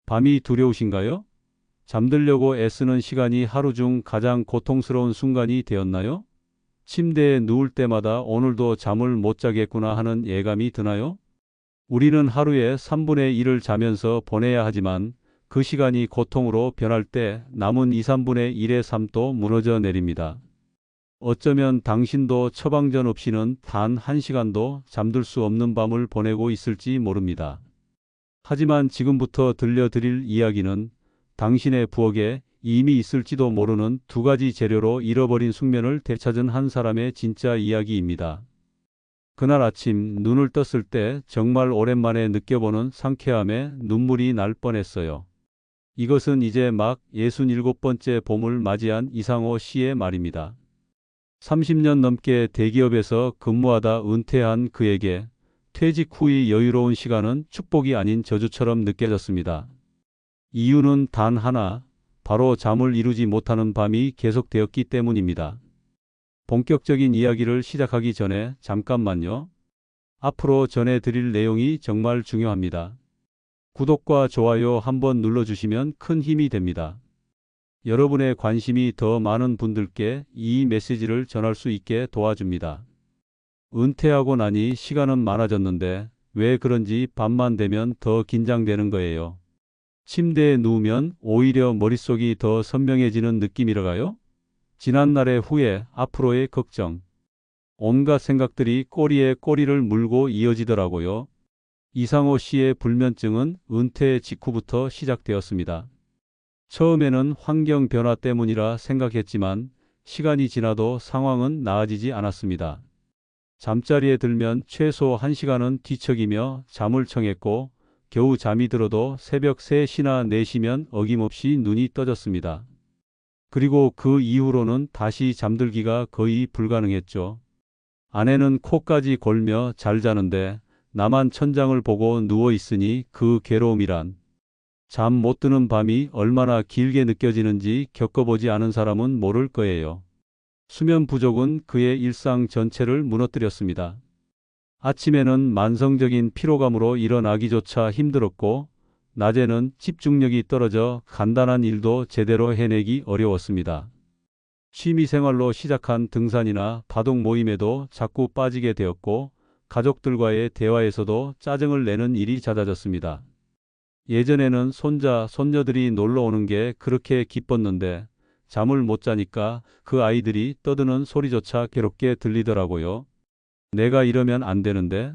밤이 두려우신가요? 잠들려고 애쓰는 시간이 하루 중 가장 고통스러운 순간이 되었나요? 침대에 누울 때마다 오늘도 잠을 못 자겠구나 하는 예감이 드나요? 우리는 하루에 3분의 1을 자면서 보내야 하지만 그 시간이 고통으로 변할 때 남은 2, 3분의 1의 삶도 무너져 내립니다. 어쩌면 당신도 처방전 없이는 단 1시간도 잠들 수 없는 밤을 보내고 있을지 모릅니다. 하지만 지금부터 들려드릴 이야기는 당신의 부엌에 이미 있을지도 모르는 두 가지 재료로 잃어버린 숙면을 되찾은 한 사람의 진짜 이야기입니다. 그날 아침 눈을 떴을 때 정말 오랜만에 느껴보는 상쾌함에 눈물이 날 뻔했어요. 이것은 이제 막 67번째 봄을 맞이한 이상호 씨의 말입니다. 30년 넘게 대기업에서 근무하다 은퇴한 그에게 퇴직 후의 여유로운 시간은 축복이 아닌 저주처럼 느껴졌습니다. 이유는 단 하나, 바로 잠을 이루지 못하는 밤이 계속되었기 때문입니다. 본격적인 이야기를 시작하기 전에 잠깐만요. 앞으로 전해드릴 내용이 정말 중요합니다. 구독과 좋아요 한번 눌러주시면 큰 힘이 됩니다. 여러분의 관심이 더 많은 분들께 이 메시지를 전할 수 있게 도와줍니다. 은퇴하고 나니 시간은 많아졌는데 왜 그런지 밤만 되면 더 긴장되는 거예요. 침대에 누우면 오히려 머릿속이 더 선명해지는 느낌이랄까요? 지난날의 후회, 앞으로의 걱정, 온갖 생각들이 꼬리에 꼬리를 물고 이어지더라고요. 이상호 씨의 불면증은 은퇴 직후부터 시작되었습니다. 처음에는 환경 변화 때문이라 생각했지만 시간이 지나도 상황은 나아지지 않았습니다. 잠자리에 들면 최소 1시간은 뒤척이며 잠을 청했고 겨우 잠이 들어도 새벽 3시나 4시면 어김없이 눈이 떠졌습니다. 그리고 그 이후로는 다시 잠들기가 거의 불가능했죠. 아내는 코까지 골며 잘 자는데 나만 천장을 보고 누워 있으니 그 괴로움이란. 잠 못 드는 밤이 얼마나 길게 느껴지는지 겪어보지 않은 사람은 모를 거예요. 수면 부족은 그의 일상 전체를 무너뜨렸습니다. 아침에는 만성적인 피로감으로 일어나기조차 힘들었고 낮에는 집중력이 떨어져 간단한 일도 제대로 해내기 어려웠습니다. 취미생활로 시작한 등산이나 바둑 모임에도 자꾸 빠지게 되었고 가족들과의 대화에서도 짜증을 내는 일이 잦아졌습니다. 예전에는 손자, 손녀들이 놀러 오는 게 그렇게 기뻤는데 잠을 못 자니까 그 아이들이 떠드는 소리조차 괴롭게 들리더라고요. 내가 이러면 안 되는데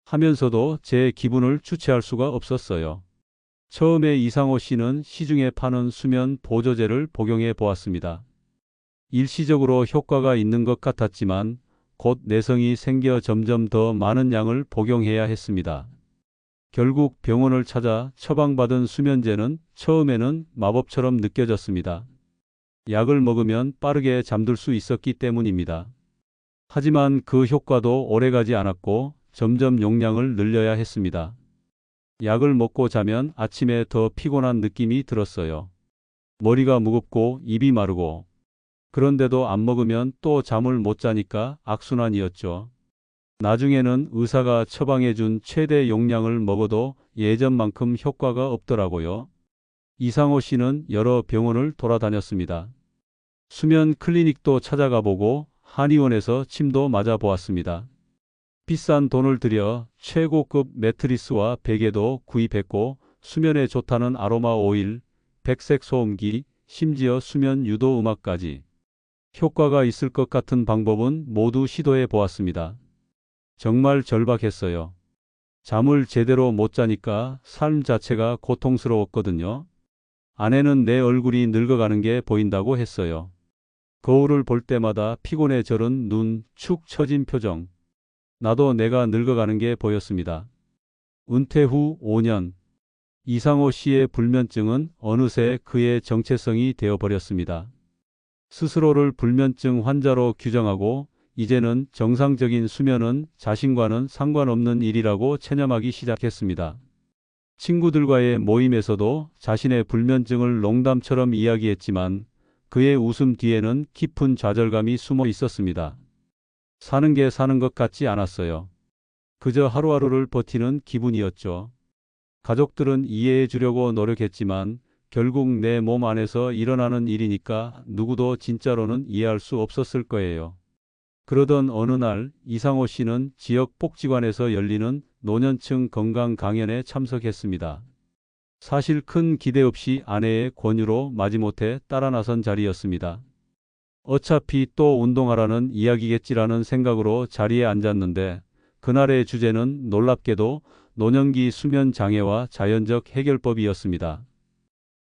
하면서도 제 기분을 주체할 수가 없었어요. 처음에 이상호 씨는 시중에 파는 수면 보조제를 복용해 보았습니다. 일시적으로 효과가 있는 것 같았지만 곧 내성이 생겨 점점 더 많은 양을 복용해야 했습니다. 결국 병원을 찾아 처방받은 수면제는 처음에는 마법처럼 느껴졌습니다. 약을 먹으면 빠르게 잠들 수 있었기 때문입니다. 하지만 그 효과도 오래가지 않았고 점점 용량을 늘려야 했습니다. 약을 먹고 자면 아침에 더 피곤한 느낌이 들었어요. 머리가 무겁고 입이 마르고. 그런데도 안 먹으면 또 잠을 못 자니까 악순환이었죠. 나중에는 의사가 처방해준 최대 용량을 먹어도 예전만큼 효과가 없더라고요. 이상호 씨는 여러 병원을 돌아다녔습니다. 수면 클리닉도 찾아가 보고 한의원에서 침도 맞아보았습니다. 비싼 돈을 들여 최고급 매트리스와 베개도 구입했고 수면에 좋다는 아로마 오일, 백색 소음기, 심지어 수면 유도 음악까지. 효과가 있을 것 같은 방법은 모두 시도해 보았습니다. 정말 절박했어요. 잠을 제대로 못 자니까 삶 자체가 고통스러웠거든요. 아내는 내 얼굴이 늙어가는 게 보인다고 했어요. 거울을 볼 때마다 피곤에 절은 눈, 축 처진 표정. 나도 내가 늙어가는 게 보였습니다. 은퇴 후 5년. 이상호 씨의 불면증은 어느새 그의 정체성이 되어버렸습니다. 스스로를 불면증 환자로 규정하고 이제는 정상적인 수면은 자신과는 상관없는 일이라고 체념하기 시작했습니다. 친구들과의 모임에서도 자신의 불면증을 농담처럼 이야기했지만 그의 웃음 뒤에는 깊은 좌절감이 숨어 있었습니다. 사는 게 사는 것 같지 않았어요. 그저 하루하루를 버티는 기분이었죠. 가족들은 이해해 주려고 노력했지만 결국 내 몸 안에서 일어나는 일이니까 누구도 진짜로는 이해할 수 없었을 거예요. 그러던 어느 날 이상호 씨는 지역 복지관에서 열리는 노년층 건강 강연에 참석했습니다. 사실 큰 기대 없이 아내의 권유로 마지못해 따라 나선 자리였습니다. 어차피 또 운동하라는 이야기겠지라는 생각으로 자리에 앉았는데 그날의 주제는 놀랍게도 노년기 수면 장애와 자연적 해결법이었습니다.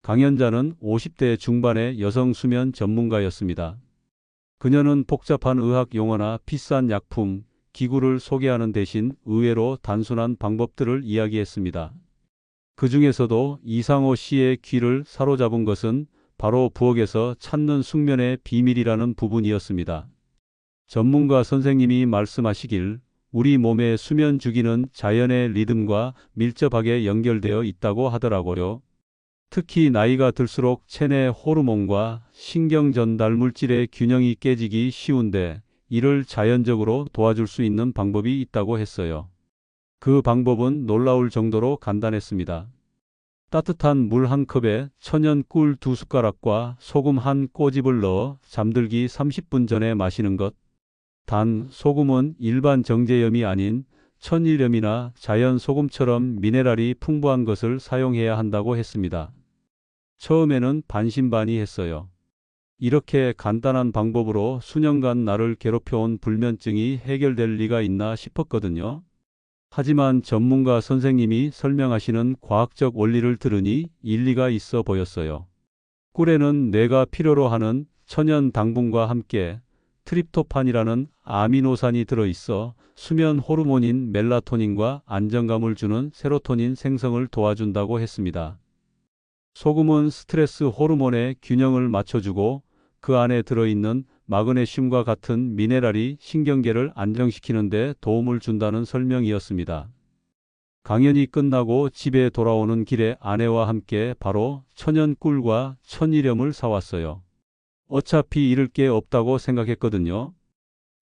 강연자는 50대 중반의 여성 수면 전문가였습니다. 그녀는 복잡한 의학 용어나 비싼 약품, 기구를 소개하는 대신 의외로 단순한 방법들을 이야기했습니다. 그 중에서도 이상호 씨의 귀를 사로잡은 것은 바로 부엌에서 찾는 숙면의 비밀이라는 부분이었습니다. 전문가 선생님이 말씀하시길 우리 몸의 수면 주기는 자연의 리듬과 밀접하게 연결되어 있다고 하더라고요. 특히 나이가 들수록 체내 호르몬과 신경 전달 물질의 균형이 깨지기 쉬운데 이를 자연적으로 도와줄 수 있는 방법이 있다고 했어요. 그 방법은 놀라울 정도로 간단했습니다. 따뜻한 물 한 컵에 천연 꿀 2숟가락과 소금 한 꼬집을 넣어 잠들기 30분 전에 마시는 것. 단, 소금은 일반 정제염이 아닌 천일염이나 자연 소금처럼 미네랄이 풍부한 것을 사용해야 한다고 했습니다. 처음에는 반신반의했어요. 이렇게 간단한 방법으로 수년간 나를 괴롭혀온 불면증이 해결될 리가 있나 싶었거든요. 하지만 전문가 선생님이 설명하시는 과학적 원리를 들으니 일리가 있어 보였어요. 꿀에는 뇌가 필요로 하는 천연 당분과 함께 트립토판이라는 아미노산이 들어있어 수면 호르몬인 멜라토닌과 안정감을 주는 세로토닌 생성을 도와준다고 했습니다. 소금은 스트레스 호르몬의 균형을 맞춰주고 그 안에 들어있는 마그네슘과 같은 미네랄이 신경계를 안정시키는 데 도움을 준다는 설명이었습니다. 강연이 끝나고 집에 돌아오는 길에 아내와 함께 바로 천연꿀과 천일염을 사왔어요. 어차피 잃을 게 없다고 생각했거든요.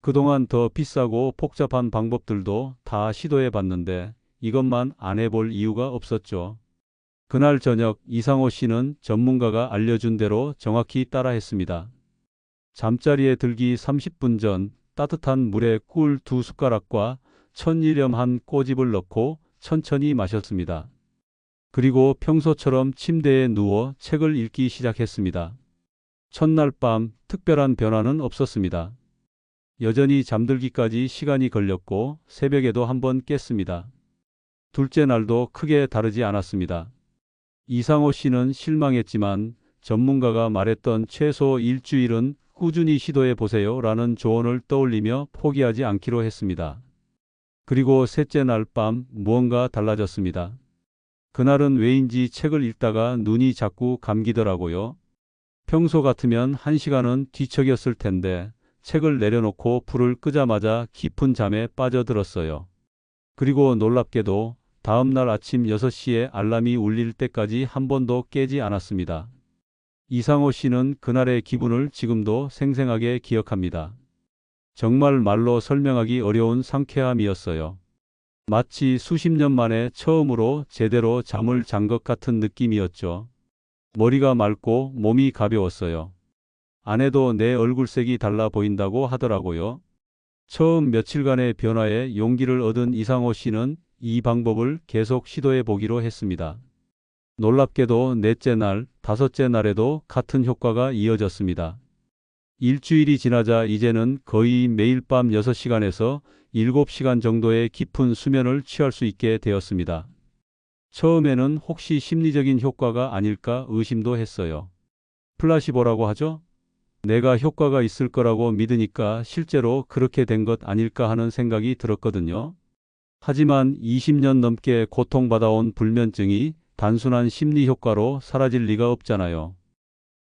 그동안 더 비싸고 복잡한 방법들도 다 시도해 봤는데 이것만 안 해볼 이유가 없었죠. 그날 저녁 이상호 씨는 전문가가 알려준 대로 정확히 따라했습니다. 잠자리에 들기 30분 전 따뜻한 물에 꿀 2숟가락과 천일염 한 꼬집을 넣고 천천히 마셨습니다. 그리고 평소처럼 침대에 누워 책을 읽기 시작했습니다. 첫날 밤 특별한 변화는 없었습니다. 여전히 잠들기까지 시간이 걸렸고 새벽에도 한번 깼습니다. 둘째 날도 크게 다르지 않았습니다. 이상호 씨는 실망했지만 전문가가 말했던 최소 일주일은 꾸준히 시도해 보세요 라는 조언을 떠올리며 포기하지 않기로 했습니다. 그리고 셋째 날 밤 무언가 달라졌습니다. 그날은 왜인지 책을 읽다가 눈이 자꾸 감기더라고요. 평소 같으면 1시간은 뒤척였을 텐데 책을 내려놓고 불을 끄자마자 깊은 잠에 빠져들었어요. 그리고 놀랍게도 다음날 아침 6시에 알람이 울릴 때까지 한 번도 깨지 않았습니다. 이상호 씨는 그날의 기분을 지금도 생생하게 기억합니다. 정말 말로 설명하기 어려운 상쾌함이었어요. 마치 수십 년 만에 처음으로 제대로 잠을 잔 것 같은 느낌이었죠. 머리가 맑고 몸이 가벼웠어요. 아내도 내 얼굴색이 달라 보인다고 하더라고요. 처음 며칠간의 변화에 용기를 얻은 이상호 씨는 이 방법을 계속 시도해 보기로 했습니다. 놀랍게도 넷째 날, 다섯째 날에도 같은 효과가 이어졌습니다. 일주일이 지나자 이제는 거의 매일 밤 6시간에서 7시간 정도의 깊은 수면을 취할 수 있게 되었습니다. 처음에는 혹시 심리적인 효과가 아닐까 의심도 했어요. 플라시보라고 하죠? 내가 효과가 있을 거라고 믿으니까 실제로 그렇게 된 것 아닐까 하는 생각이 들었거든요. 하지만 20년 넘게 고통받아온 불면증이 단순한 심리 효과로 사라질 리가 없잖아요.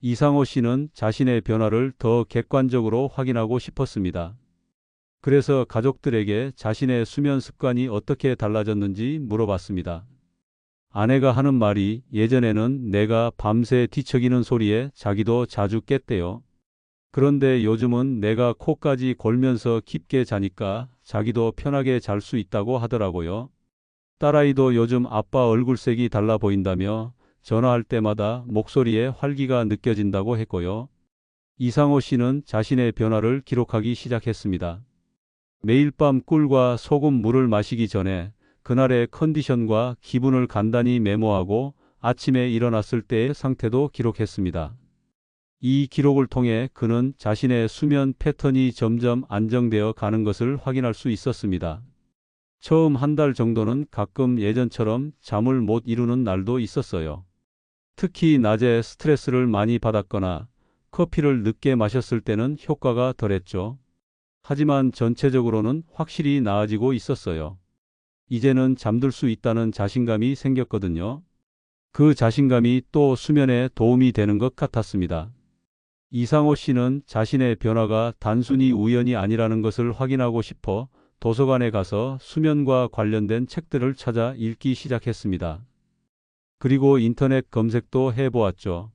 이상호 씨는 자신의 변화를 더 객관적으로 확인하고 싶었습니다. 그래서 가족들에게 자신의 수면 습관이 어떻게 달라졌는지 물어봤습니다. 아내가 하는 말이 예전에는 내가 밤새 뒤척이는 소리에 자기도 자주 깼대요. 그런데 요즘은 내가 코까지 골면서 깊게 자니까 자기도 편하게 잘 수 있다고 하더라고요. 딸아이도 요즘 아빠 얼굴색이 달라 보인다며 전화할 때마다 목소리에 활기가 느껴진다고 했고요. 이상호 씨는 자신의 변화를 기록하기 시작했습니다. 매일 밤 꿀과 소금 물을 마시기 전에 그날의 컨디션과 기분을 간단히 메모하고 아침에 일어났을 때의 상태도 기록했습니다. 이 기록을 통해 그는 자신의 수면 패턴이 점점 안정되어 가는 것을 확인할 수 있었습니다. 처음 한 달 정도는 가끔 예전처럼 잠을 못 이루는 날도 있었어요. 특히 낮에 스트레스를 많이 받았거나 커피를 늦게 마셨을 때는 효과가 덜했죠. 하지만 전체적으로는 확실히 나아지고 있었어요. 이제는 잠들 수 있다는 자신감이 생겼거든요. 그 자신감이 또 수면에 도움이 되는 것 같았습니다. 이상호 씨는 자신의 변화가 단순히 우연이 아니라는 것을 확인하고 싶어 도서관에 가서 수면과 관련된 책들을 찾아 읽기 시작했습니다. 그리고 인터넷 검색도 해보았죠.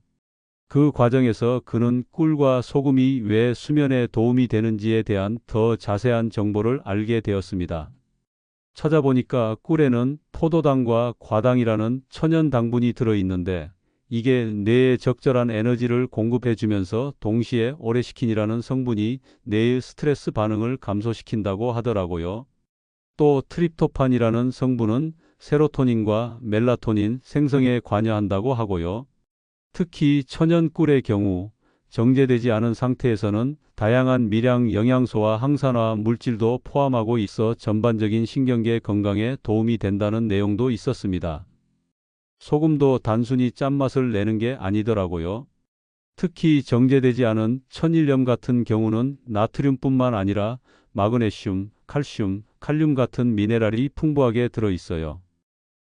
그 과정에서 그는 꿀과 소금이 왜 수면에 도움이 되는지에 대한 더 자세한 정보를 알게 되었습니다. 찾아보니까 꿀에는 포도당과 과당이라는 천연 당분이 들어있는데 이게 뇌에 적절한 에너지를 공급해주면서 동시에 오래시킨이라는 성분이 뇌의 스트레스 반응을 감소시킨다고 하더라고요. 또 트립토판이라는 성분은 세로토닌과 멜라토닌 생성에 관여한다고 하고요. 특히 천연 꿀의 경우 정제되지 않은 상태에서는 다양한 미량 영양소와 항산화 물질도 포함하고 있어 전반적인 신경계 건강에 도움이 된다는 내용도 있었습니다. 소금도 단순히 짠맛을 내는 게 아니더라고요. 특히 정제되지 않은 천일염 같은 경우는 나트륨뿐만 아니라 마그네슘, 칼슘, 칼륨 같은 미네랄이 풍부하게 들어있어요.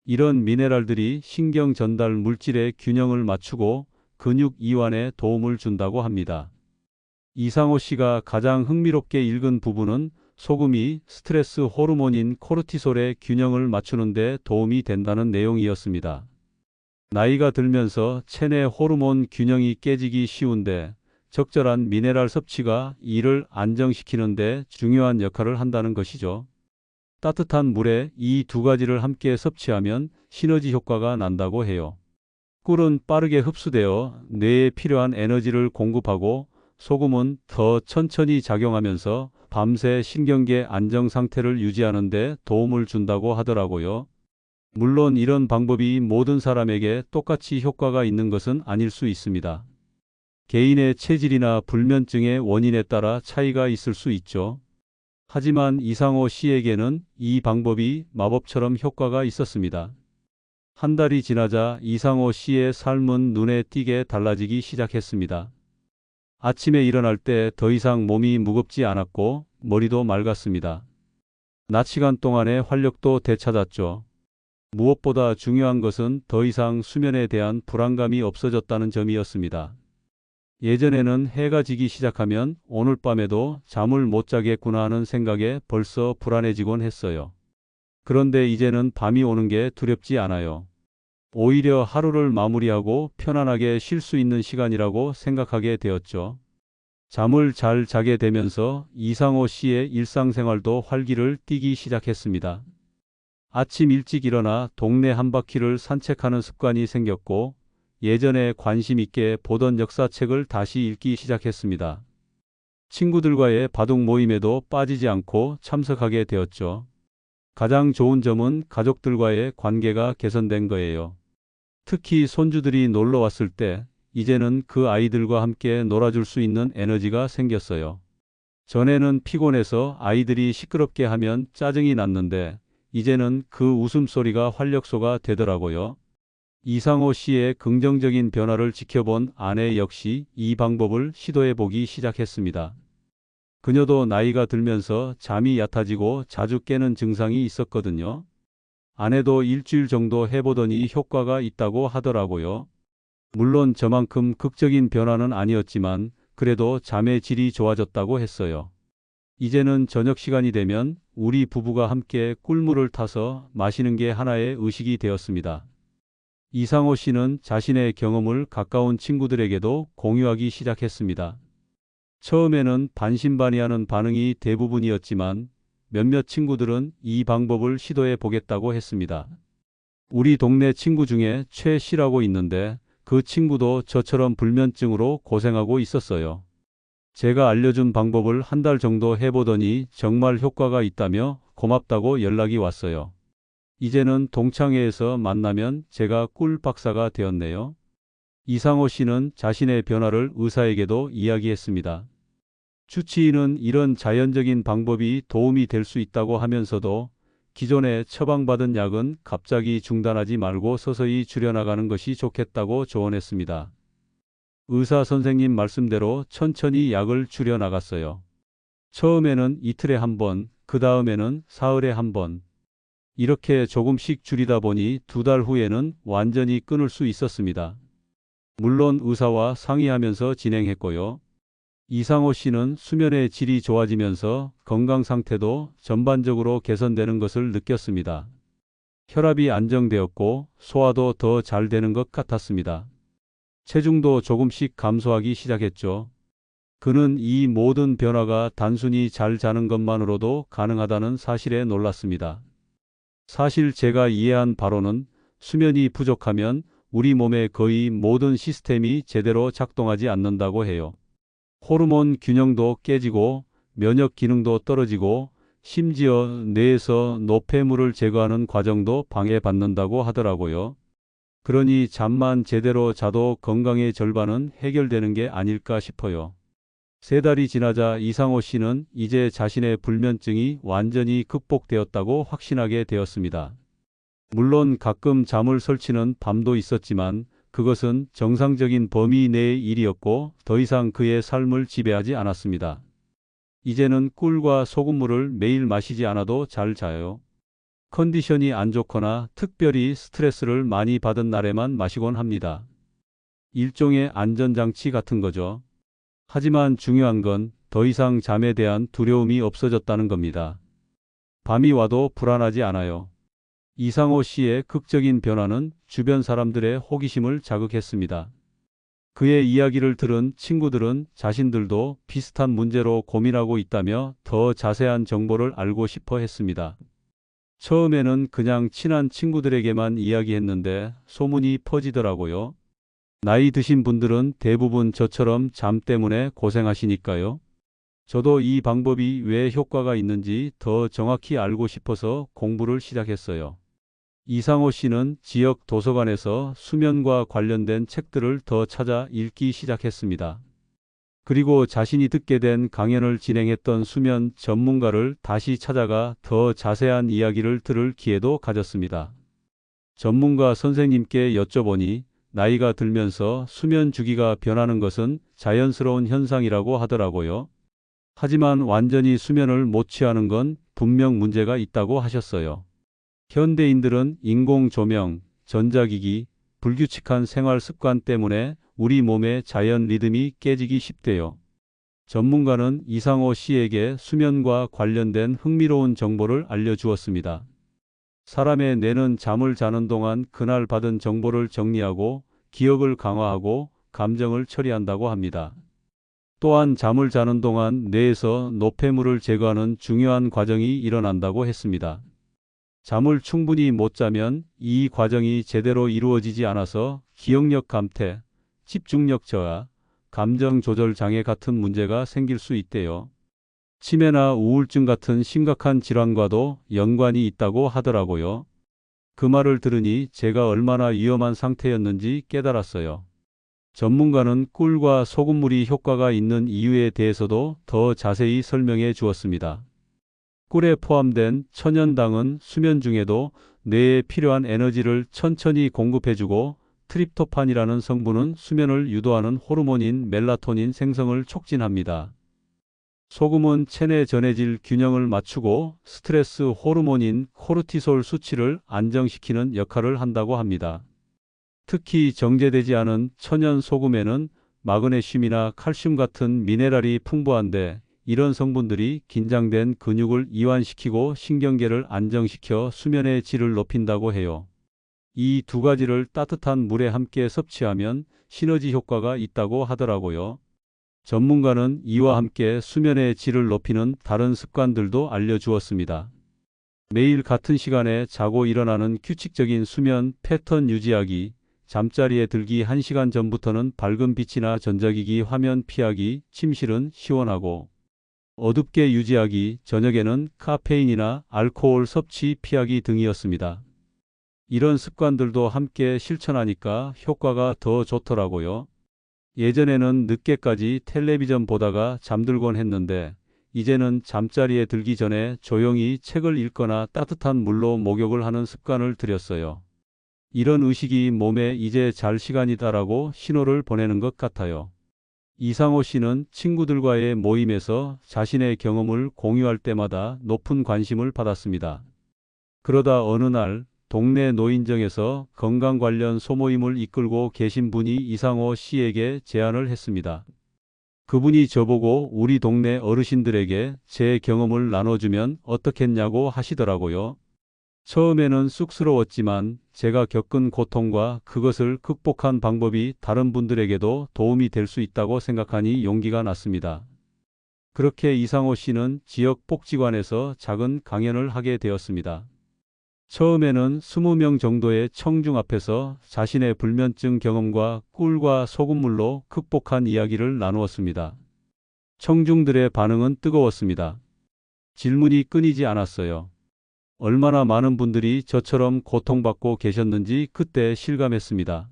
이런 미네랄들이 신경 전달 물질의 균형을 맞추고 근육 이완에 도움을 준다고 합니다. 이상호 씨가 가장 흥미롭게 읽은 부분은 소금이 스트레스 호르몬인 코르티솔의 균형을 맞추는 데 도움이 된다는 내용이었습니다. 나이가 들면서 체내 호르몬 균형이 깨지기 쉬운데 적절한 미네랄 섭취가 이를 안정시키는 데 중요한 역할을 한다는 것이죠. 따뜻한 물에 이 두 가지를 함께 섭취하면 시너지 효과가 난다고 해요. 꿀은 빠르게 흡수되어 뇌에 필요한 에너지를 공급하고 소금은 더 천천히 작용하면서 밤새 신경계 안정 상태를 유지하는 데 도움을 준다고 하더라고요. 물론 이런 방법이 모든 사람에게 똑같이 효과가 있는 것은 아닐 수 있습니다. 개인의 체질이나 불면증의 원인에 따라 차이가 있을 수 있죠. 하지만 이상호 씨에게는 이 방법이 마법처럼 효과가 있었습니다. 한 달이 지나자 이상호 씨의 삶은 눈에 띄게 달라지기 시작했습니다. 아침에 일어날 때 더 이상 몸이 무겁지 않았고 머리도 맑았습니다. 낮 시간 동안의 활력도 되찾았죠. 무엇보다 중요한 것은 더 이상 수면에 대한 불안감이 없어졌다는 점이었습니다. 예전에는 해가 지기 시작하면 오늘 밤에도 잠을 못 자겠구나 하는 생각에 벌써 불안해지곤 했어요. 그런데 이제는 밤이 오는 게 두렵지 않아요. 오히려 하루를 마무리하고 편안하게 쉴 수 있는 시간이라고 생각하게 되었죠. 잠을 잘 자게 되면서 이상호 씨의 일상생활도 활기를 띠기 시작했습니다. 아침 일찍 일어나 동네 한 바퀴를 산책하는 습관이 생겼고 예전에 관심 있게 보던 역사책을 다시 읽기 시작했습니다. 친구들과의 바둑 모임에도 빠지지 않고 참석하게 되었죠. 가장 좋은 점은 가족들과의 관계가 개선된 거예요. 특히 손주들이 놀러 왔을 때 이제는 그 아이들과 함께 놀아줄 수 있는 에너지가 생겼어요. 전에는 피곤해서 아이들이 시끄럽게 하면 짜증이 났는데 이제는 그 웃음소리가 활력소가 되더라고요. 이상호 씨의 긍정적인 변화를 지켜본 아내 역시 이 방법을 시도해 보기 시작했습니다. 그녀도 나이가 들면서 잠이 얕아지고 자주 깨는 증상이 있었거든요. 아내도 일주일 정도 해보더니 효과가 있다고 하더라고요. 물론 저만큼 극적인 변화는 아니었지만 그래도 잠의 질이 좋아졌다고 했어요. 이제는 저녁 시간이 되면 우리 부부가 함께 꿀물을 타서 마시는 게 하나의 의식이 되었습니다. 이상호 씨는 자신의 경험을 가까운 친구들에게도 공유하기 시작했습니다. 처음에는 반신반의하는 반응이 대부분이었지만 몇몇 친구들은 이 방법을 시도해 보겠다고 했습니다. 우리 동네 친구 중에 최 씨라고 있는데 그 친구도 저처럼 불면증으로 고생하고 있었어요. 제가 알려준 방법을 한 달 정도 해보더니 정말 효과가 있다며 고맙다고 연락이 왔어요. 이제는 동창회에서 만나면 제가 꿀 박사가 되었네요. 이상호 씨는 자신의 변화를 의사에게도 이야기했습니다. 주치의는 이런 자연적인 방법이 도움이 될 수 있다고 하면서도 기존에 처방받은 약은 갑자기 중단하지 말고 서서히 줄여나가는 것이 좋겠다고 조언했습니다. 의사 선생님 말씀대로 천천히 약을 줄여나갔어요. 처음에는 이틀에 한 번, 그 다음에는 사흘에 한 번. 이렇게 조금씩 줄이다 보니 2달 후에는 완전히 끊을 수 있었습니다. 물론 의사와 상의하면서 진행했고요. 이상호 씨는 수면의 질이 좋아지면서 건강 상태도 전반적으로 개선되는 것을 느꼈습니다. 혈압이 안정되었고 소화도 더 잘 되는 것 같았습니다. 체중도 조금씩 감소하기 시작했죠. 그는 이 모든 변화가 단순히 잘 자는 것만으로도 가능하다는 사실에 놀랐습니다. 사실 제가 이해한 바로는 수면이 부족하면 우리 몸의 거의 모든 시스템이 제대로 작동하지 않는다고 해요. 호르몬 균형도 깨지고 면역 기능도 떨어지고 심지어 뇌에서 노폐물을 제거하는 과정도 방해받는다고 하더라고요. 그러니 잠만 제대로 자도 건강의 절반은 해결되는 게 아닐까 싶어요. 3달이 지나자 이상호 씨는 이제 자신의 불면증이 완전히 극복되었다고 확신하게 되었습니다. 물론 가끔 잠을 설치는 밤도 있었지만 그것은 정상적인 범위 내의 일이었고 더 이상 그의 삶을 지배하지 않았습니다. 이제는 꿀과 소금물을 매일 마시지 않아도 잘 자요. 컨디션이 안 좋거나 특별히 스트레스를 많이 받은 날에만 마시곤 합니다. 일종의 안전장치 같은 거죠. 하지만 중요한 건 더 이상 잠에 대한 두려움이 없어졌다는 겁니다. 밤이 와도 불안하지 않아요. 이상호 씨의 극적인 변화는 주변 사람들의 호기심을 자극했습니다. 그의 이야기를 들은 친구들은 자신들도 비슷한 문제로 고민하고 있다며 더 자세한 정보를 알고 싶어 했습니다. 처음에는 그냥 친한 친구들에게만 이야기했는데 소문이 퍼지더라고요. 나이 드신 분들은 대부분 저처럼 잠 때문에 고생하시니까요. 저도 이 방법이 왜 효과가 있는지 더 정확히 알고 싶어서 공부를 시작했어요. 이상호 씨는 지역 도서관에서 수면과 관련된 책들을 더 찾아 읽기 시작했습니다. 그리고 자신이 듣게 된 강연을 진행했던 수면 전문가를 다시 찾아가 더 자세한 이야기를 들을 기회도 가졌습니다. 전문가 선생님께 여쭤보니 나이가 들면서 수면 주기가 변하는 것은 자연스러운 현상이라고 하더라고요. 하지만 완전히 수면을 못 취하는 건 분명 문제가 있다고 하셨어요. 현대인들은 인공조명, 전자기기, 불규칙한 생활 습관 때문에 우리 몸의 자연 리듬이 깨지기 쉽대요. 전문가는 이상호 씨에게 수면과 관련된 흥미로운 정보를 알려주었습니다. 사람의 뇌는 잠을 자는 동안 그날 받은 정보를 정리하고 기억을 강화하고 감정을 처리한다고 합니다. 또한 잠을 자는 동안 뇌에서 노폐물을 제거하는 중요한 과정이 일어난다고 했습니다. 잠을 충분히 못 자면 이 과정이 제대로 이루어지지 않아서 기억력 감퇴, 집중력 저하, 감정 조절 장애 같은 문제가 생길 수 있대요. 치매나 우울증 같은 심각한 질환과도 연관이 있다고 하더라고요. 그 말을 들으니 제가 얼마나 위험한 상태였는지 깨달았어요. 전문가는 꿀과 소금물이 효과가 있는 이유에 대해서도 더 자세히 설명해 주었습니다. 꿀에 포함된 천연당은 수면 중에도 뇌에 필요한 에너지를 천천히 공급해주고 트립토판이라는 성분은 수면을 유도하는 호르몬인 멜라토닌 생성을 촉진합니다. 소금은 체내 전해질 균형을 맞추고 스트레스 호르몬인 코르티솔 수치를 안정시키는 역할을 한다고 합니다. 특히 정제되지 않은 천연 소금에는 마그네슘이나 칼슘 같은 미네랄이 풍부한데 이런 성분들이 긴장된 근육을 이완시키고 신경계를 안정시켜 수면의 질을 높인다고 해요. 이 2가지를 따뜻한 물에 함께 섭취하면 시너지 효과가 있다고 하더라고요. 전문가는 이와 함께 수면의 질을 높이는 다른 습관들도 알려주었습니다. 매일 같은 시간에 자고 일어나는 규칙적인 수면 패턴 유지하기, 잠자리에 들기 1시간 전부터는 밝은 빛이나 전자기기 화면 피하기, 침실은 시원하고 어둡게 유지하기, 저녁에는 카페인이나 알코올 섭취 피하기 등이었습니다. 이런 습관들도 함께 실천하니까 효과가 더 좋더라고요. 예전에는 늦게까지 텔레비전 보다가 잠들곤 했는데 이제는 잠자리에 들기 전에 조용히 책을 읽거나 따뜻한 물로 목욕을 하는 습관을 들였어요. 이런 의식이 몸에 이제 잘 시간이다라고 신호를 보내는 것 같아요. 이상호 씨는 친구들과의 모임에서 자신의 경험을 공유할 때마다 높은 관심을 받았습니다. 그러다 어느 날 동네 노인정에서 건강 관련 소모임을 이끌고 계신 분이 이상호 씨에게 제안을 했습니다. 그분이 저보고 우리 동네 어르신들에게 제 경험을 나눠주면 어떻겠냐고 하시더라고요. 처음에는 쑥스러웠지만 제가 겪은 고통과 그것을 극복한 방법이 다른 분들에게도 도움이 될 수 있다고 생각하니 용기가 났습니다. 그렇게 이상호 씨는 지역 복지관에서 작은 강연을 하게 되었습니다. 처음에는 20명 정도의 청중 앞에서 자신의 불면증 경험과 꿀과 소금물로 극복한 이야기를 나누었습니다. 청중들의 반응은 뜨거웠습니다. 질문이 끊이지 않았어요. 얼마나 많은 분들이 저처럼 고통받고 계셨는지 그때 실감했습니다.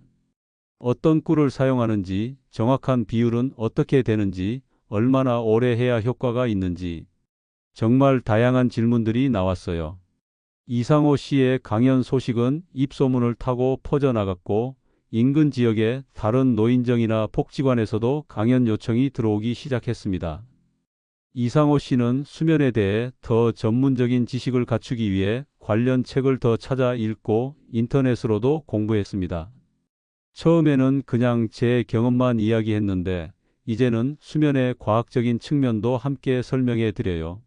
어떤 꿀을 사용하는지, 정확한 비율은 어떻게 되는지, 얼마나 오래 해야 효과가 있는지, 정말 다양한 질문들이 나왔어요. 이상호 씨의 강연 소식은 입소문을 타고 퍼져나갔고 인근 지역의 다른 노인정이나 복지관에서도 강연 요청이 들어오기 시작했습니다. 이상호 씨는 수면에 대해 더 전문적인 지식을 갖추기 위해 관련 책을 더 찾아 읽고 인터넷으로도 공부했습니다. 처음에는 그냥 제 경험만 이야기했는데 이제는 수면의 과학적인 측면도 함께 설명해 드려요.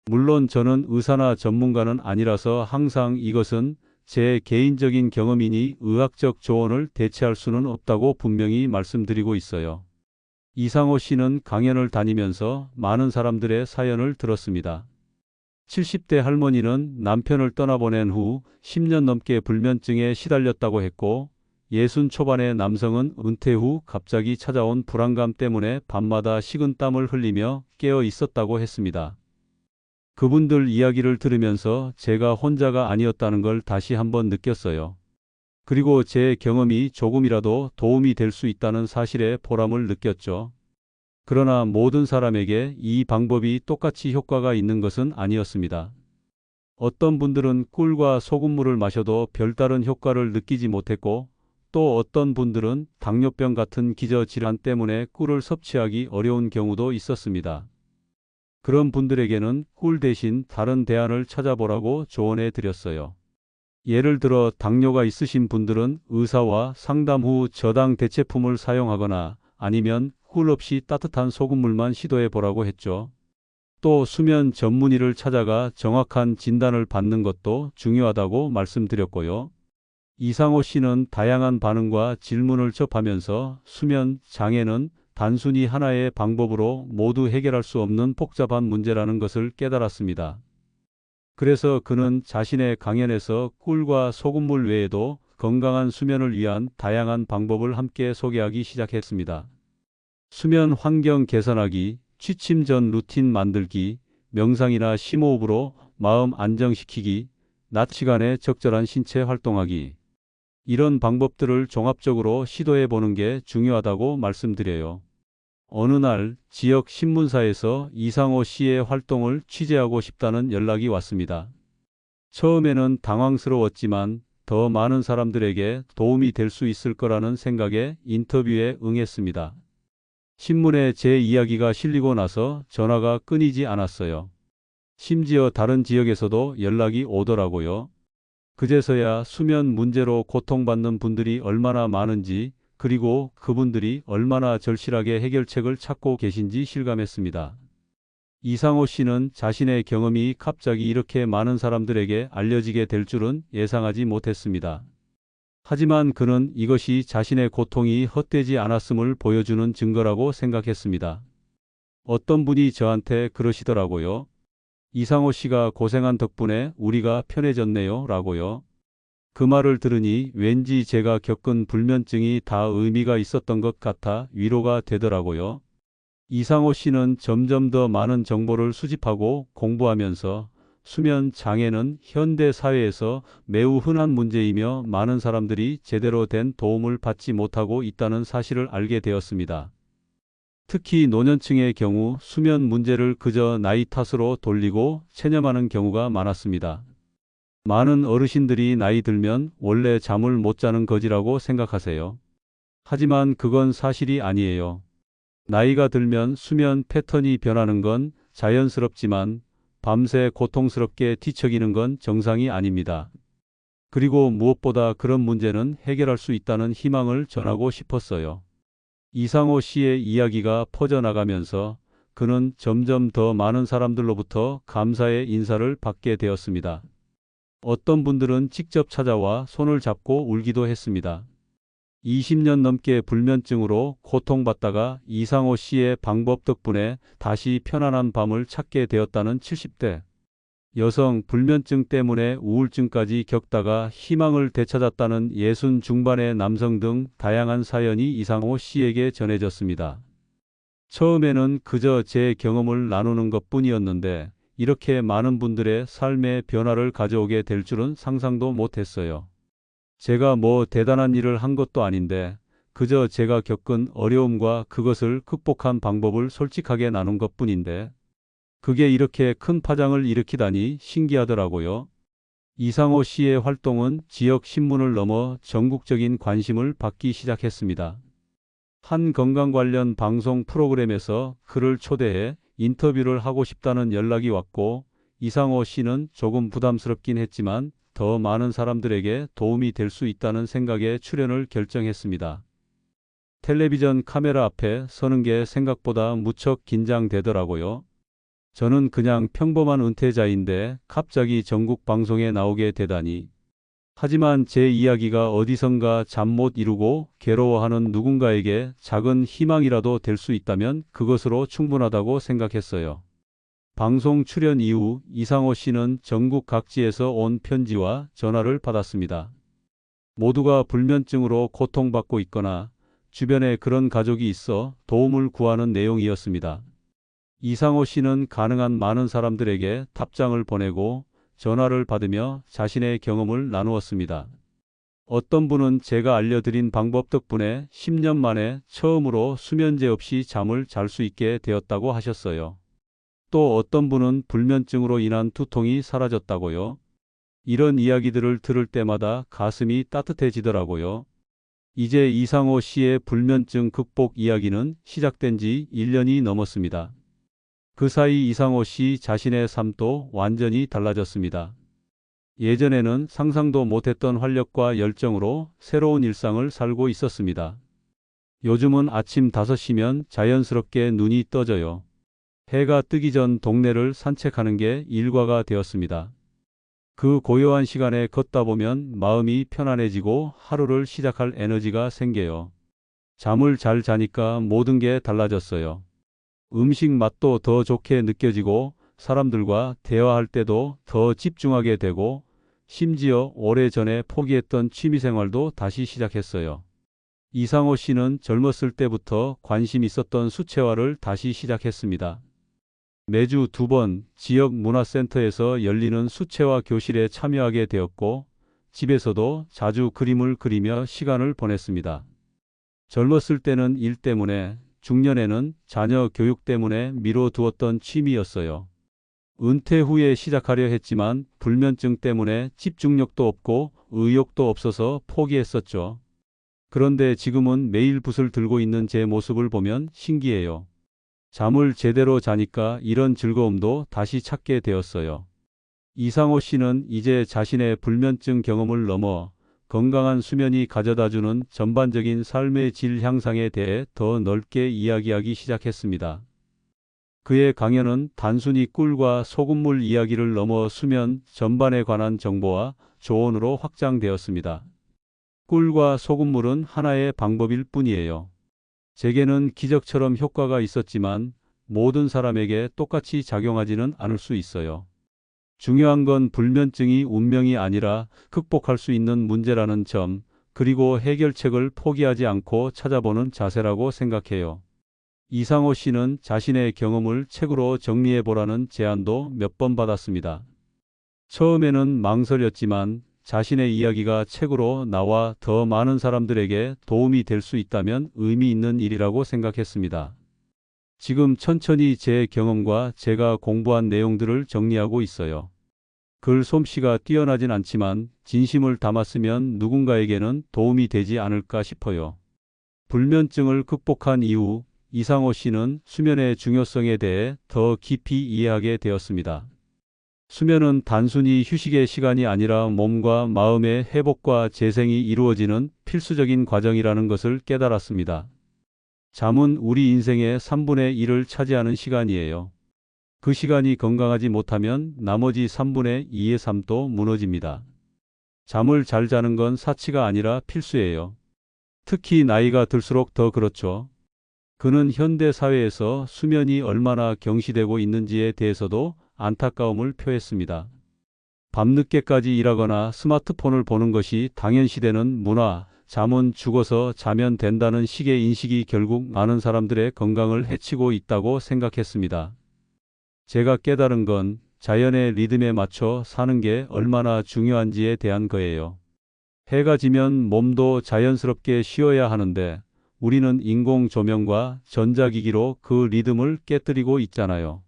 물론 저는 의사나 전문가는 아니라서 항상 이것은 제 개인적인 경험이니 의학적 조언을 대체할 수는 없다고 분명히 말씀드리고 있어요. 이상호 씨는 강연을 다니면서 많은 사람들의 사연을 들었습니다. 70대 할머니는 남편을 떠나보낸 후 10년 넘게 불면증에 시달렸다고 했고 60 초반의 남성은 은퇴 후 갑자기 찾아온 불안감 때문에 밤마다 식은땀을 흘리며 깨어 있었다고 했습니다. 그분들 이야기를 들으면서 제가 혼자가 아니었다는 걸 다시 한번 느꼈어요. 그리고 제 경험이 조금이라도 도움이 될 수 있다는 사실에 보람을 느꼈죠. 그러나 모든 사람에게 이 방법이 똑같이 효과가 있는 것은 아니었습니다. 어떤 분들은 꿀과 소금물을 마셔도 별다른 효과를 느끼지 못했고 또 어떤 분들은 당뇨병 같은 기저질환 때문에 꿀을 섭취하기 어려운 경우도 있었습니다. 그런 분들에게는 꿀 대신 다른 대안을 찾아보라고 조언해 드렸어요. 예를 들어 당뇨가 있으신 분들은 의사와 상담 후 저당 대체품을 사용하거나 아니면 꿀 없이 따뜻한 소금물만 시도해 보라고 했죠. 또 수면 전문의를 찾아가 정확한 진단을 받는 것도 중요하다고 말씀드렸고요. 이상호 씨는 다양한 반응과 질문을 접하면서 수면 장애는 단순히 하나의 방법으로 모두 해결할 수 없는 복잡한 문제라는 것을 깨달았습니다. 그래서 그는 자신의 강연에서 꿀과 소금물 외에도 건강한 수면을 위한 다양한 방법을 함께 소개하기 시작했습니다. 수면 환경 개선하기, 취침 전 루틴 만들기, 명상이나 심호흡으로 마음 안정시키기, 낮 시간에 적절한 신체 활동하기. 이런 방법들을 종합적으로 시도해 보는 게 중요하다고 말씀드려요. 어느 날 지역 신문사에서 이상호 씨의 활동을 취재하고 싶다는 연락이 왔습니다. 처음에는 당황스러웠지만 더 많은 사람들에게 도움이 될 수 있을 거라는 생각에 인터뷰에 응했습니다. 신문에 제 이야기가 실리고 나서 전화가 끊이지 않았어요. 심지어 다른 지역에서도 연락이 오더라고요. 그제서야 수면 문제로 고통받는 분들이 얼마나 많은지 그리고 그분들이 얼마나 절실하게 해결책을 찾고 계신지 실감했습니다. 이상호 씨는 자신의 경험이 갑자기 이렇게 많은 사람들에게 알려지게 될 줄은 예상하지 못했습니다. 하지만 그는 이것이 자신의 고통이 헛되지 않았음을 보여주는 증거라고 생각했습니다. 어떤 분이 저한테 그러시더라고요. 이상호 씨가 고생한 덕분에 우리가 편해졌네요. 라고요. 그 말을 들으니 왠지 제가 겪은 불면증이 다 의미가 있었던 것 같아 위로가 되더라고요. 이상호 씨는 점점 더 많은 정보를 수집하고 공부하면서 수면 장애는 현대 사회에서 매우 흔한 문제이며 많은 사람들이 제대로 된 도움을 받지 못하고 있다는 사실을 알게 되었습니다. 특히 노년층의 경우 수면 문제를 그저 나이 탓으로 돌리고 체념하는 경우가 많았습니다. 많은 어르신들이 나이 들면 원래 잠을 못 자는 거지라고 생각하세요. 하지만 그건 사실이 아니에요. 나이가 들면 수면 패턴이 변하는 건 자연스럽지만 밤새 고통스럽게 뒤척이는 건 정상이 아닙니다. 그리고 무엇보다 그런 문제는 해결할 수 있다는 희망을 전하고 싶었어요. 이상호 씨의 이야기가 퍼져나가면서 그는 점점 더 많은 사람들로부터 감사의 인사를 받게 되었습니다. 어떤 분들은 직접 찾아와 손을 잡고 울기도 했습니다. 20년 넘게 불면증으로 고통받다가 이상호 씨의 방법 덕분에 다시 편안한 밤을 찾게 되었다는 70대 여성, 불면증 때문에 우울증까지 겪다가 희망을 되찾았다는 60 중반의 남성 등 다양한 사연이 이상호 씨에게 전해졌습니다. 처음에는 그저 제 경험을 나누는 것뿐이었는데 이렇게 많은 분들의 삶의 변화를 가져오게 될 줄은 상상도 못했어요. 제가 뭐 대단한 일을 한 것도 아닌데 그저 제가 겪은 어려움과 그것을 극복한 방법을 솔직하게 나눈 것뿐인데 그게 이렇게 큰 파장을 일으키다니 신기하더라고요. 이상호 씨의 활동은 지역 신문을 넘어 전국적인 관심을 받기 시작했습니다. 한 건강 관련 방송 프로그램에서 그를 초대해 인터뷰를 하고 싶다는 연락이 왔고 이상호 씨는 조금 부담스럽긴 했지만 더 많은 사람들에게 도움이 될 수 있다는 생각에 출연을 결정했습니다. 텔레비전 카메라 앞에 서는 게 생각보다 무척 긴장되더라고요. 저는 그냥 평범한 은퇴자인데 갑자기 전국 방송에 나오게 되다니. 하지만 제 이야기가 어디선가 잠 못 이루고 괴로워하는 누군가에게 작은 희망이라도 될 수 있다면 그것으로 충분하다고 생각했어요. 방송 출연 이후 이상호 씨는 전국 각지에서 온 편지와 전화를 받았습니다. 모두가 불면증으로 고통받고 있거나 주변에 그런 가족이 있어 도움을 구하는 내용이었습니다. 이상호 씨는 가능한 많은 사람들에게 답장을 보내고 전화를 받으며 자신의 경험을 나누었습니다. 어떤 분은 제가 알려드린 방법 덕분에 10년 만에 처음으로 수면제 없이 잠을 잘 수 있게 되었다고 하셨어요. 또 어떤 분은 불면증으로 인한 두통이 사라졌다고요. 이런 이야기들을 들을 때마다 가슴이 따뜻해지더라고요. 이제 이상호 씨의 불면증 극복 이야기는 시작된 지 1년이 넘었습니다. 그 사이 이상호 씨 자신의 삶도 완전히 달라졌습니다. 예전에는 상상도 못했던 활력과 열정으로 새로운 일상을 살고 있었습니다. 요즘은 아침 5시면 자연스럽게 눈이 떠져요. 해가 뜨기 전 동네를 산책하는 게 일과가 되었습니다. 그 고요한 시간에 걷다 보면 마음이 편안해지고 하루를 시작할 에너지가 생겨요. 잠을 잘 자니까 모든 게 달라졌어요. 음식 맛도 더 좋게 느껴지고 사람들과 대화할 때도 더 집중하게 되고 심지어 오래전에 포기했던 취미생활도 다시 시작했어요. 이상호 씨는 젊었을 때부터 관심 있었던 수채화를 다시 시작했습니다. 매주 2번 지역 문화센터에서 열리는 수채화 교실에 참여하게 되었고 집에서도 자주 그림을 그리며 시간을 보냈습니다. 젊었을 때는 일 때문에 중년에는 자녀 교육 때문에 미뤄두었던 취미였어요. 은퇴 후에 시작하려 했지만 불면증 때문에 집중력도 없고 의욕도 없어서 포기했었죠. 그런데 지금은 매일 붓을 들고 있는 제 모습을 보면 신기해요. 잠을 제대로 자니까 이런 즐거움도 다시 찾게 되었어요. 이상호 씨는 이제 자신의 불면증 경험을 넘어 건강한 수면이 가져다주는 전반적인 삶의 질 향상에 대해 더 넓게 이야기하기 시작했습니다. 그의 강연은 단순히 꿀과 소금물 이야기를 넘어 수면 전반에 관한 정보와 조언으로 확장되었습니다. 꿀과 소금물은 하나의 방법일 뿐이에요. 제게는 기적처럼 효과가 있었지만 모든 사람에게 똑같이 작용하지는 않을 수 있어요. 중요한 건 불면증이 운명이 아니라 극복할 수 있는 문제라는 점, 그리고 해결책을 포기하지 않고 찾아보는 자세라고 생각해요. 이상호 씨는 자신의 경험을 책으로 정리해 보라는 제안도 몇 번 받았습니다. 처음에는 망설였지만 자신의 이야기가 책으로 나와 더 많은 사람들에게 도움이 될 수 있다면 의미 있는 일이라고 생각했습니다. 지금 천천히 제 경험과 제가 공부한 내용들을 정리하고 있어요. 글 솜씨가 뛰어나진 않지만 진심을 담았으면 누군가에게는 도움이 되지 않을까 싶어요. 불면증을 극복한 이후 이상호 씨는 수면의 중요성에 대해 더 깊이 이해하게 되었습니다. 수면은 단순히 휴식의 시간이 아니라 몸과 마음의 회복과 재생이 이루어지는 필수적인 과정이라는 것을 깨달았습니다. 잠은 우리 인생의 3분의 1을 차지하는 시간이에요. 그 시간이 건강하지 못하면 나머지 3분의 2의 삶도 무너집니다. 잠을 잘 자는 건 사치가 아니라 필수예요. 특히 나이가 들수록 더 그렇죠. 그는 현대 사회에서 수면이 얼마나 경시되고 있는지에 대해서도 안타까움을 표했습니다. 밤늦게까지 일하거나 스마트폰을 보는 것이 당연시되는 문화, 잠은 죽어서 자면 된다는 식의 인식이 결국 많은 사람들의 건강을 해치고 있다고 생각했습니다. 제가 깨달은 건 자연의 리듬에 맞춰 사는 게 얼마나 중요한지에 대한 거예요. 해가 지면 몸도 자연스럽게 쉬어야 하는데 우리는 인공 조명과 전자기기로 그 리듬을 깨뜨리고 있잖아요.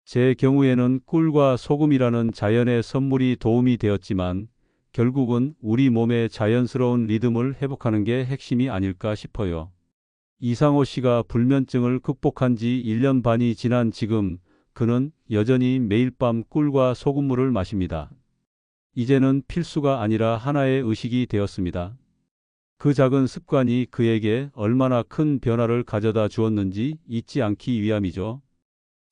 제 경우에는 꿀과 소금이라는 자연의 선물이 도움이 되었지만 결국은 우리 몸의 자연스러운 리듬을 회복하는 게 핵심이 아닐까 싶어요. 이상호 씨가 불면증을 극복한 지 1년 반이 지난 지금 그는 여전히 매일 밤 꿀과 소금물을 마십니다. 이제는 필수가 아니라 하나의 의식이 되었습니다. 그 작은 습관이 그에게 얼마나 큰 변화를 가져다 주었는지 잊지 않기 위함이죠.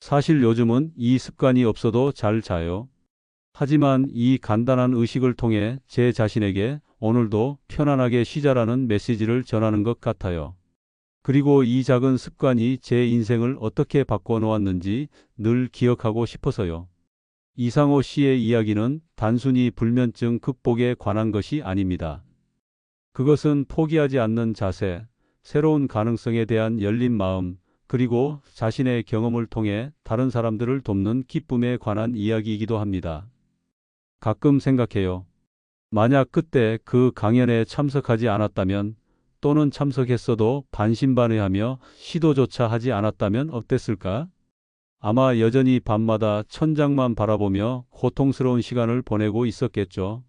사실 요즘은 이 습관이 없어도 잘 자요. 하지만 이 간단한 의식을 통해 제 자신에게 오늘도 편안하게 쉬자라는 메시지를 전하는 것 같아요. 그리고 이 작은 습관이 제 인생을 어떻게 바꿔 놓았는지 늘 기억하고 싶어서요. 이상호 씨의 이야기는 단순히 불면증 극복에 관한 것이 아닙니다. 그것은 포기하지 않는 자세, 새로운 가능성에 대한 열린 마음, 그리고 자신의 경험을 통해 다른 사람들을 돕는 기쁨에 관한 이야기이기도 합니다. 가끔 생각해요. 만약 그때 그 강연에 참석하지 않았다면 또는 참석했어도 반신반의하며 시도조차 하지 않았다면 어땠을까? 아마 여전히 밤마다 천장만 바라보며 고통스러운 시간을 보내고 있었겠죠.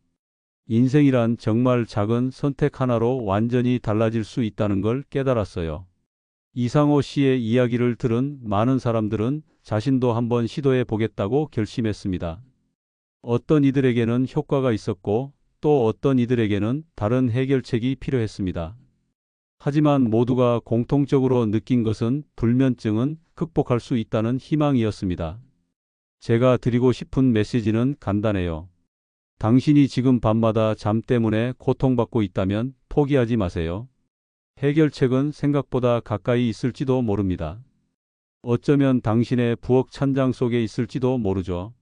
인생이란 정말 작은 선택 하나로 완전히 달라질 수 있다는 걸 깨달았어요. 이상호 씨의 이야기를 들은 많은 사람들은 자신도 한번 시도해 보겠다고 결심했습니다. 어떤 이들에게는 효과가 있었고 또 어떤 이들에게는 다른 해결책이 필요했습니다. 하지만 모두가 공통적으로 느낀 것은 불면증은 극복할 수 있다는 희망이었습니다. 제가 드리고 싶은 메시지는 간단해요. 당신이 지금 밤마다 잠 때문에 고통받고 있다면 포기하지 마세요. 해결책은 생각보다 가까이 있을지도 모릅니다. 어쩌면 당신의 부엌 찬장 속에 있을지도 모르죠.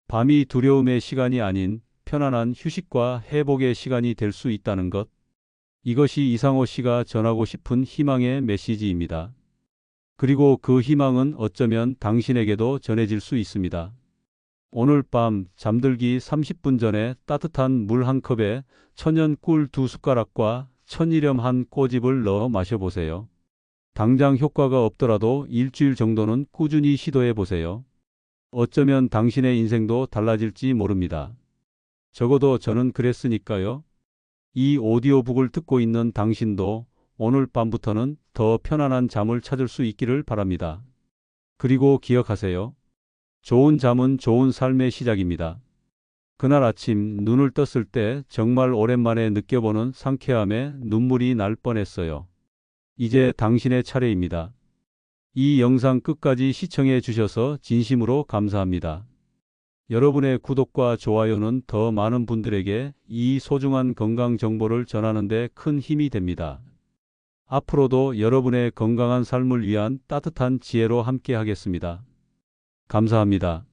밤이 두려움의 시간이 아닌 편안한 휴식과 회복의 시간이 될 수 있다는 것. 이것이 이상호 씨가 전하고 싶은 희망의 메시지입니다. 그리고 그 희망은 어쩌면 당신에게도 전해질 수 있습니다. 오늘 밤 잠들기 30분 전에 따뜻한 물 한 컵에 천연 꿀 2숟가락과 천일염 한 꼬집을 넣어 마셔보세요. 당장 효과가 없더라도 일주일 정도는 꾸준히 시도해 보세요. 어쩌면 당신의 인생도 달라질지 모릅니다. 적어도 저는 그랬으니까요. 이 오디오북을 듣고 있는 당신도 오늘 밤부터는 더 편안한 잠을 찾을 수 있기를 바랍니다. 그리고 기억하세요. 좋은 잠은 좋은 삶의 시작입니다. 그날 아침 눈을 떴을 때 정말 오랜만에 느껴보는 상쾌함에 눈물이 날 뻔했어요. 이제 당신의 차례입니다. 이 영상 끝까지 시청해 주셔서 진심으로 감사합니다. 여러분의 구독과 좋아요는 더 많은 분들에게 이 소중한 건강 정보를 전하는 데 큰 힘이 됩니다. 앞으로도 여러분의 건강한 삶을 위한 따뜻한 지혜로 함께 하겠습니다. 감사합니다.